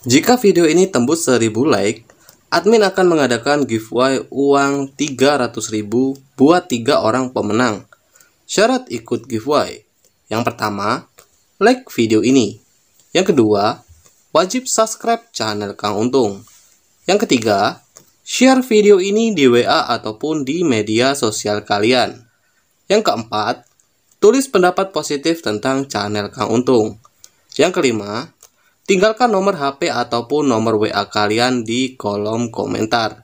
Jika video ini tembus 1000 like, admin akan mengadakan giveaway uang 300.000 buat 3 orang pemenang. Syarat ikut giveaway: yang pertama, like video ini. Yang kedua, wajib subscribe channel Kang Untung. Yang ketiga, share video ini di WA ataupun di media sosial kalian. Yang keempat, tulis pendapat positif tentang channel Kang Untung. Yang kelima, tinggalkan nomor HP ataupun nomor WA kalian di kolom komentar.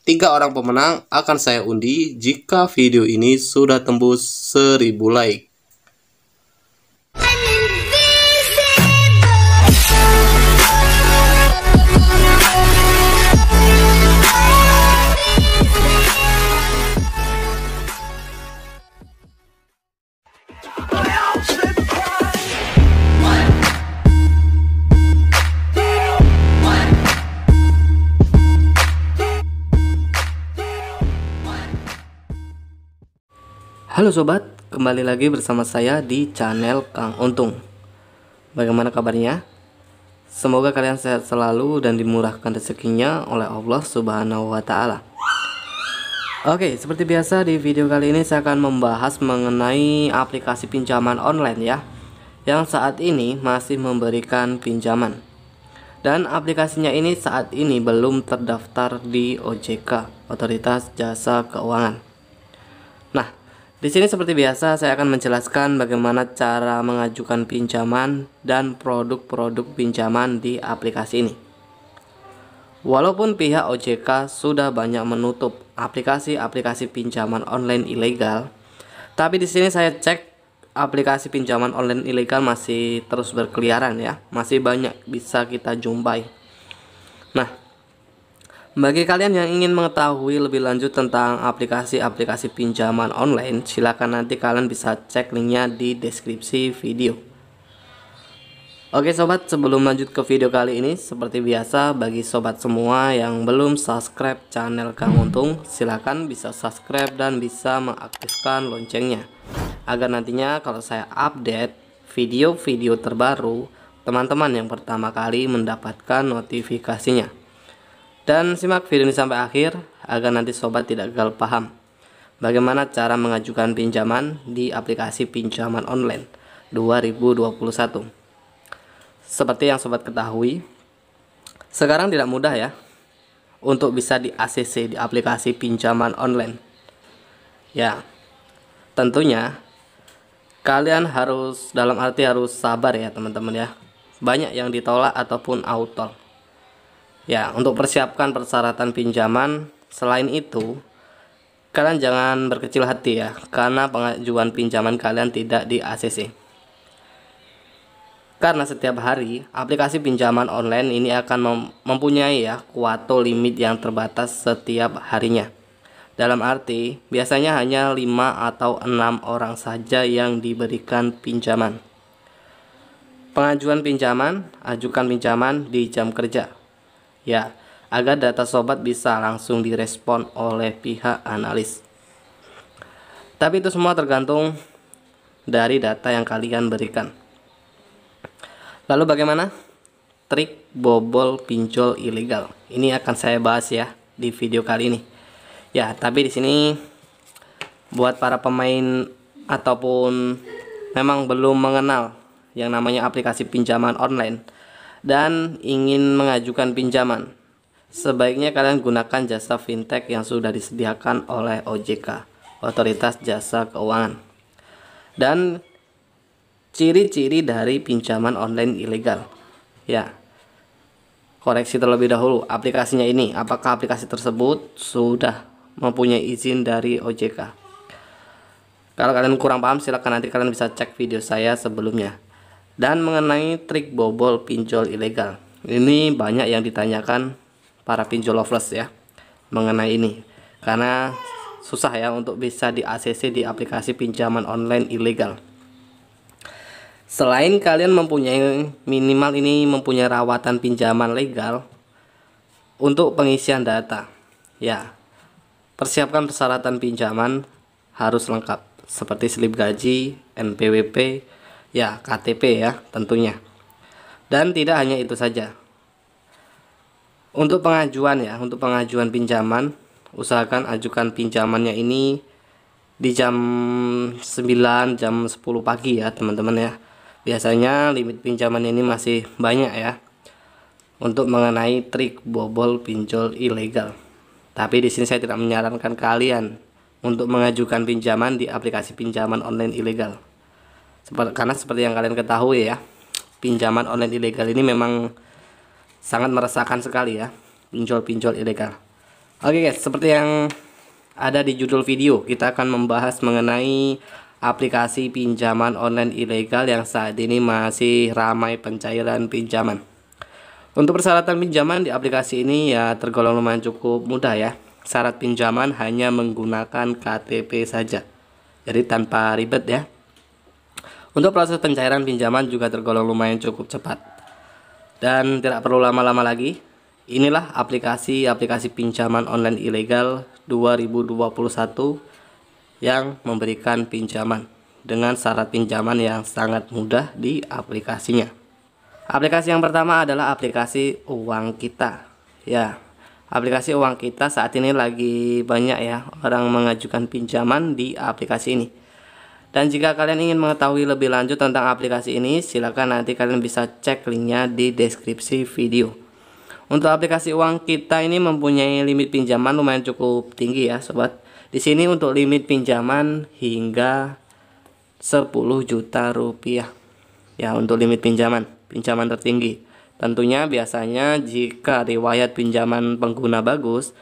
3 orang pemenang akan saya undi jika video ini sudah tembus 1000 like. Halo sobat, kembali lagi bersama saya di channel Kang Untung. Bagaimana kabarnya? Semoga kalian sehat selalu dan dimurahkan rezekinya oleh Allah Subhanahu wa Ta'ala. Oke, seperti biasa di video kali ini saya akan membahas mengenai aplikasi pinjaman online ya, yang saat ini masih memberikan pinjaman. Dan aplikasinya ini saat ini belum terdaftar di OJK, Otoritas Jasa Keuangan. Nah, di sini seperti biasa saya akan menjelaskan bagaimana cara mengajukan pinjaman dan produk-produk pinjaman di aplikasi ini. Walaupun pihak OJK sudah banyak menutup aplikasi-aplikasi pinjaman online ilegal, tapi di sini saya cek aplikasi pinjaman online ilegal masih terus berkeliaran ya, masih banyak bisa kita jumpai. Nah, bagi kalian yang ingin mengetahui lebih lanjut tentang aplikasi-aplikasi pinjaman online, silakan nanti kalian bisa cek linknya di deskripsi video. Oke sobat, sebelum lanjut ke video kali ini, seperti biasa bagi sobat semua yang belum subscribe channel Kang Untung, silakan bisa subscribe dan bisa mengaktifkan loncengnya, agar nantinya kalau saya update video-video terbaru, teman-teman yang pertama kali mendapatkan notifikasinya. Dan simak video ini sampai akhir agar nanti sobat tidak gagal paham bagaimana cara mengajukan pinjaman di aplikasi pinjaman online 2021. Seperti yang sobat ketahui, sekarang tidak mudah ya untuk bisa di ACC di aplikasi pinjaman online. Ya, tentunya kalian harus, dalam arti harus sabar ya teman-teman ya. Banyak yang ditolak ataupun auto. Ya, untuk persiapkan persyaratan pinjaman, selain itu, kalian jangan berkecil hati ya, karena pengajuan pinjaman kalian tidak di ACC. Karena setiap hari, aplikasi pinjaman online ini akan mempunyai ya, kuota limit yang terbatas setiap harinya. Dalam arti, biasanya hanya 5 atau 6 orang saja yang diberikan pinjaman. Pengajuan pinjaman, ajukan pinjaman di jam kerja. Ya, agar data sobat bisa langsung direspon oleh pihak analis. Tapi itu semua tergantung dari data yang kalian berikan. Lalu bagaimana trik bobol pinjol ilegal? Ini akan saya bahas ya di video kali ini. Ya, tapi di sini buat para pemain ataupun memang belum mengenal yang namanya aplikasi pinjaman online dan ingin mengajukan pinjaman, sebaiknya kalian gunakan jasa fintech yang sudah disediakan oleh OJK, Otoritas Jasa Keuangan. Dan ciri-ciri dari pinjaman online ilegal. Ya, koreksi terlebih dahulu aplikasinya ini, apakah aplikasi tersebut sudah mempunyai izin dari OJK. Kalau kalian kurang paham, silakan nanti kalian bisa cek video saya sebelumnya. Dan mengenai trik bobol pinjol ilegal, ini banyak yang ditanyakan para pinjol lovers ya mengenai ini, karena susah ya untuk bisa di ACC di aplikasi pinjaman online ilegal. Selain kalian mempunyai minimal ini mempunyai rawatan pinjaman legal untuk pengisian data, ya persiapkan persyaratan pinjaman harus lengkap seperti slip gaji, NPWP, ya KTP ya tentunya. Dan tidak hanya itu saja, Untuk pengajuan ya, untuk pengajuan pinjaman, usahakan ajukan pinjamannya ini di jam 9, jam 10 pagi ya teman-teman ya. Biasanya limit pinjaman ini masih banyak ya untuk mengenai trik bobol pinjol ilegal. Tapi di sini saya tidak menyarankan kalian untuk mengajukan pinjaman di aplikasi pinjaman online ilegal. Karena seperti yang kalian ketahui ya, pinjaman online ilegal ini memang sangat meresahkan sekali ya, pinjol-pinjol ilegal. Oke guys, seperti yang ada di judul video, kita akan membahas mengenai aplikasi pinjaman online ilegal yang saat ini masih ramai pencairan pinjaman. Untuk persyaratan pinjaman di aplikasi ini ya tergolong lumayan cukup mudah ya. Syarat pinjaman hanya menggunakan KTP saja, jadi tanpa ribet ya. Untuk proses pencairan pinjaman juga tergolong lumayan cukup cepat. Dan tidak perlu lama-lama lagi, inilah aplikasi pinjaman online ilegal 2021 yang memberikan pinjaman dengan syarat pinjaman yang sangat mudah di aplikasinya. Aplikasi yang pertama adalah aplikasi Uang Kita. Ya, aplikasi Uang Kita saat ini lagi banyak ya orang mengajukan pinjaman di aplikasi ini. Dan jika kalian ingin mengetahui lebih lanjut tentang aplikasi ini, silakan nanti kalian bisa cek linknya di deskripsi video. Untuk aplikasi Uang Kita ini mempunyai limit pinjaman lumayan cukup tinggi ya sobat. Di sini untuk limit pinjaman hingga 10 juta rupiah. Ya, untuk limit pinjaman tertinggi. Tentunya biasanya jika riwayat pinjaman pengguna bagus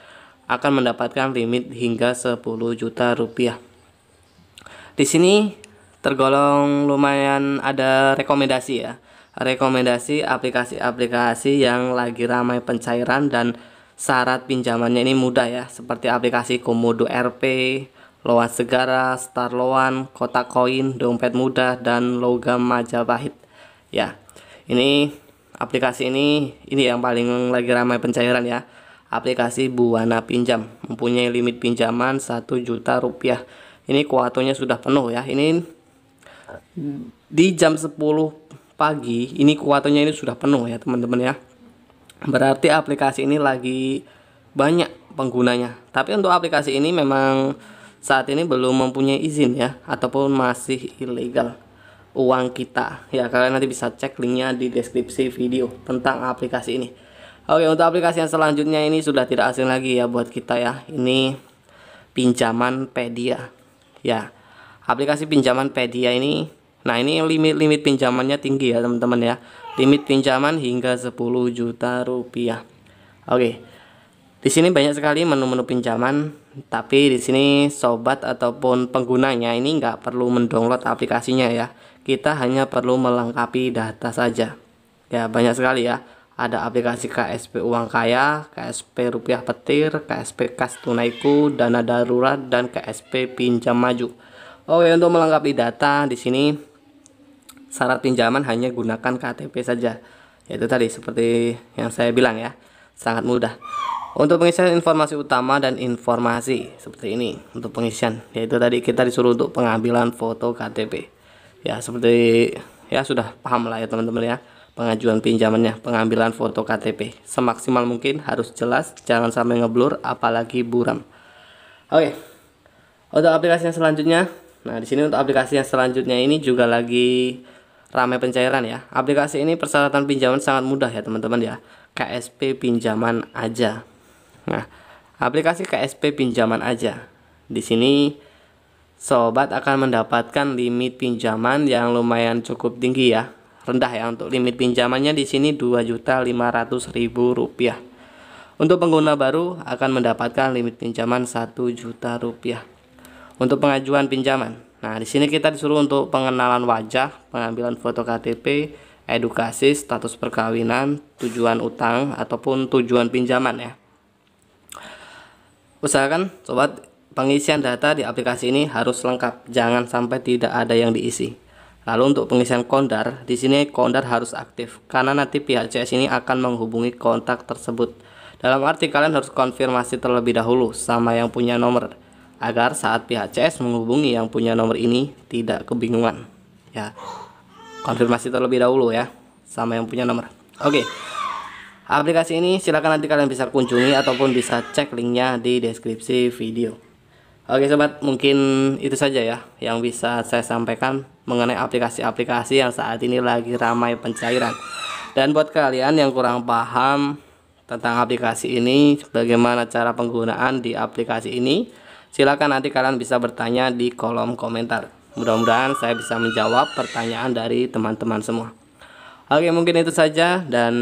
akan mendapatkan limit hingga 10 juta rupiah. Di sini tergolong lumayan ada rekomendasi ya. Rekomendasi aplikasi-aplikasi yang lagi ramai pencairan dan syarat pinjamannya ini mudah ya. Seperti aplikasi Komodo RP, Loan Segara, Star Loan, Kotak Koin, Dompet Mudah, dan Logam Majapahit. Ya, ini aplikasi ini yang paling lagi ramai pencairan ya. Aplikasi Buana Pinjam mempunyai limit pinjaman 1 juta rupiah. Ini kuotanya sudah penuh ya. Ini di jam 10 pagi ini kuotanya ini sudah penuh ya teman-teman ya. Berarti aplikasi ini lagi banyak penggunanya. Tapi untuk aplikasi ini memang saat ini belum mempunyai izin ya, ataupun masih ilegal. Uang Kita ya, kalian nanti bisa cek linknya di deskripsi video tentang aplikasi ini. Oke, untuk aplikasi yang selanjutnya ini sudah tidak asing lagi ya buat kita ya. Ini Pinjamanpedia. Ya, aplikasi Pinjamanpedia ini, nah ini limit pinjamannya tinggi ya teman-teman ya. Limit pinjaman hingga 10 juta rupiah. Oke, di sini banyak sekali menu-menu pinjaman, tapi di sini sobat ataupun penggunanya ini nggak perlu mendownload aplikasinya ya. Kita hanya perlu melengkapi data saja. Ya, banyak sekali ya. Ada aplikasi KSP Uang Kaya, KSP Rupiah Petir, KSP Kas Tunaiku, Dana Darurat, dan KSP Pinjam Maju. Oke, untuk melengkapi data di sini syarat pinjaman hanya gunakan KTP saja. Yaitu tadi seperti yang saya bilang ya, sangat mudah. Untuk pengisian informasi utama dan informasi seperti ini untuk pengisian, yaitu tadi kita disuruh untuk pengambilan foto KTP. Ya, seperti ya sudah paham lah ya teman-teman ya. Pengajuan pinjamannya, pengambilan foto KTP semaksimal mungkin, harus jelas, jangan sampai ngeblur apalagi buram. Oke, untuk aplikasi yang selanjutnya, nah di sini untuk aplikasi yang selanjutnya ini juga lagi ramai pencairan ya. Aplikasi ini persyaratan pinjaman sangat mudah ya teman-teman ya. KSP Pinjaman Aja. Nah, aplikasi KSP Pinjaman Aja, di sini sobat akan mendapatkan limit pinjaman yang lumayan cukup tinggi ya. Rendah ya, untuk limit pinjamannya di sini 2.500.000 rupiah. Untuk pengguna baru akan mendapatkan limit pinjaman 1 juta rupiah. Untuk pengajuan pinjaman, nah di sini kita disuruh untuk pengenalan wajah, pengambilan foto KTP, edukasi, status perkawinan, tujuan utang ataupun tujuan pinjaman ya. Usahakan sobat pengisian data di aplikasi ini harus lengkap, jangan sampai tidak ada yang diisi. Lalu untuk pengisian kondar, di sini kondar harus aktif karena nanti pihak CS ini akan menghubungi kontak tersebut. Dalam arti kalian harus konfirmasi terlebih dahulu sama yang punya nomor, agar saat pihak CS menghubungi yang punya nomor ini tidak kebingungan. Ya, konfirmasi terlebih dahulu ya sama yang punya nomor. Oke. Aplikasi ini silakan nanti kalian bisa kunjungi ataupun bisa cek linknya di deskripsi video. Oke sobat, mungkin itu saja ya yang bisa saya sampaikan mengenai aplikasi-aplikasi yang saat ini lagi ramai pencairan. Dan buat kalian yang kurang paham tentang aplikasi ini, bagaimana cara penggunaan di aplikasi ini, silakan nanti kalian bisa bertanya di kolom komentar. Mudah-mudahan saya bisa menjawab pertanyaan dari teman-teman semua. Oke, mungkin itu saja. Dan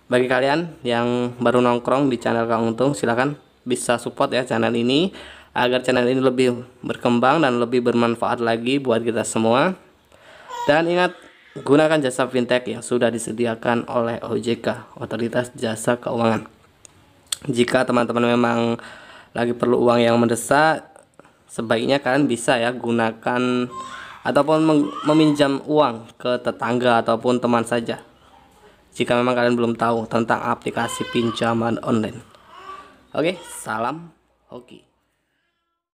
bagi kalian yang baru nongkrong di channel Kang Untung, silakan bisa support ya channel ini agar channel ini lebih berkembang dan lebih bermanfaat lagi buat kita semua. Dan ingat, gunakan jasa fintech yang sudah disediakan oleh OJK, Otoritas Jasa Keuangan. Jika teman-teman memang lagi perlu uang yang mendesak, sebaiknya kalian bisa ya gunakan ataupun meminjam uang ke tetangga ataupun teman saja, jika memang kalian belum tahu tentang aplikasi pinjaman online. Oke, salam hoki.